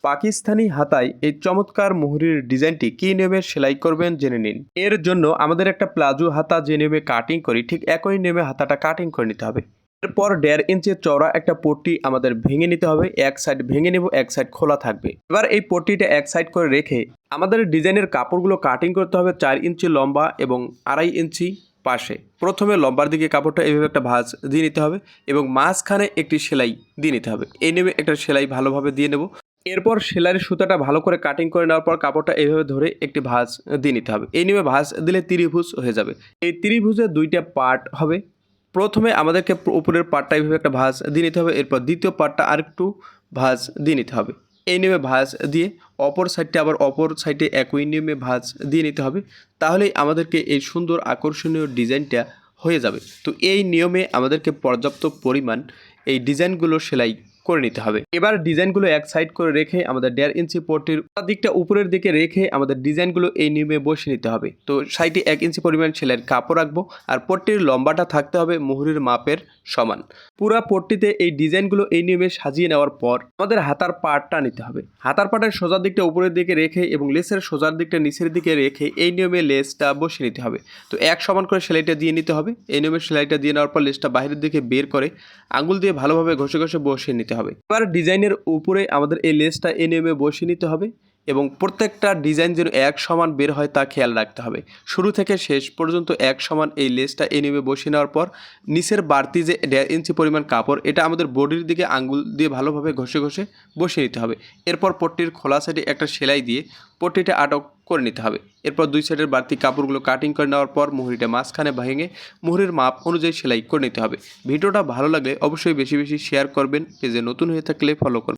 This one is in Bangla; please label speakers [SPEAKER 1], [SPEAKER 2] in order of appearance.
[SPEAKER 1] পাকিস্তানি হাতায় এই চমৎকার মুহুরির ডিজাইনটি কী নিয়মে সেলাই করবেন জেনে নিন। এর জন্য আমাদের একটা প্লাজো হাতা যে নিয়মে কাটিং করি ঠিক একই নিয়মে হাতাটা কাটিং করে নিতে হবে। এরপর 1.5 ইঞ্চি চওড়া একটা পট্টি আমাদের ভেঙে নিতে হবে। এক সাইড ভেঙে নেব, এক সাইড খোলা থাকবে। এবার এই পট্টিটা এক সাইড করে রেখে আমাদের ডিজাইনের কাপড়গুলো কাটিং করতে হবে 4 ইঞ্চি লম্বা এবং 2.5 ইঞ্চি পাশে। প্রথমে লম্বার দিকে কাপড়টা এইভাবে একটা ভাঁজ দিয়ে নিতে হবে এবং মাঝখানে একটি সেলাই দিয়ে নিতে হবে। এই নিয়মে একটা সেলাই ভালোভাবে দিয়ে নেব। এরপর সেলাইয়ের সুতাটা ভালো করে কাটিং করে নেওয়ার পর কাপড়টা এইভাবে ধরে একটি ভাঁজ দিয়ে নিতে হবে। এই নিয়মে ভাঁজ দিলে ত্রিভুজ হয়ে যাবে। এই ত্রিভুজের 2টা পার্ট হবে। প্রথমে আমাদেরকে উপরের পার্টটা এইভাবে একটা ভাঁজ দিয়ে নিতে হবে। এরপর দ্বিতীয় পার্টটা আরেকটু ভাঁজ দিয়ে নিতে হবে। এই নিয়মে ভাঁজ দিয়ে অপর সাইডটা আবার অপর সাইডে একই নিয়মে ভাঁজ দিয়ে নিতে হবে। তাহলেই আমাদেরকে এই সুন্দর আকর্ষণীয় ডিজাইনটা হয়ে যাবে। তো এই নিয়মে আমাদেরকে পর্যাপ্ত পরিমাণ এই ডিজাইনগুলো সেলাই করে নিতে হবে। এবার ডিজাইনগুলো এক সাইড করে রেখে আমাদের 1.5 ইঞ্চি পট্টির দিকটা উপরের দিকে রেখে আমাদের ডিজাইনগুলো এই নিয়মে বসিয়ে নিতে হবে। তো সাইডে 1 ইঞ্চি পরিমাণ সেলাইয়ের কাপড় রাখবো আর পট্টির লম্বাটা থাকতে হবে মুহুরির মাপের সমান। পুরা পট্টিতে এই ডিজাইনগুলো এই নিয়মে সাজিয়ে নেওয়ার পর আমাদের হাতার পার্টটা নিতে হবে। হাতার পার্টের সোজার দিকটা উপরের দিকে রেখে এবং লেসের সোজার দিকটা নিচের দিকে রেখে এই নিয়মে লেসটা বসিয়ে নিতে হবে। তো এক সমান করে সেলাইটা দিয়ে নিতে হবে। এই নিয়মে সেলাইটা দিয়ে নেওয়ার পর লেসটা বাইরের দিকে বের করে আঙুল দিয়ে ভালোভাবে ঘষে ঘষে বসিয়ে নিতে হবে। এবার ডিজাইনের উপরে আমাদের এই লেসটা এই নিয়মে বসিয়ে নিতে হবে এবং প্রত্যেকটা ডিজাইন যেন এক সমান বের হয় তা খেয়াল রাখতে হবে। শুরু থেকে শেষ পর্যন্ত এক সমান এই লেসটা এই নিয়মে বসিয়ে নেওয়ার পর নিচের বাড়তি যে 1.5 ইঞ্চি পরিমাণ কাপড় এটা আমাদের বডির দিকে আঙুল দিয়ে ভালোভাবে ঘষে ঘষে বসিয়ে নিতে হবে। এরপর পট্টির খোলা সাইডে একটা সেলাই দিয়ে পট্টিটা আটক করে নিতে হবে। এরপর দুই সাইডের বাড়তি কাপড়গুলো কাটিং করে নেওয়ার পর মুহুরিটা মাঝখানে ভেঙে মুহুরির মাপ অনুযায়ী সেলাই করে নিতে হবে। ভিডিওটা ভালো লাগলে অবশ্যই বেশি বেশি শেয়ার করবেন। পেজে নতুন হয়ে থাকলে ফলো করবেন।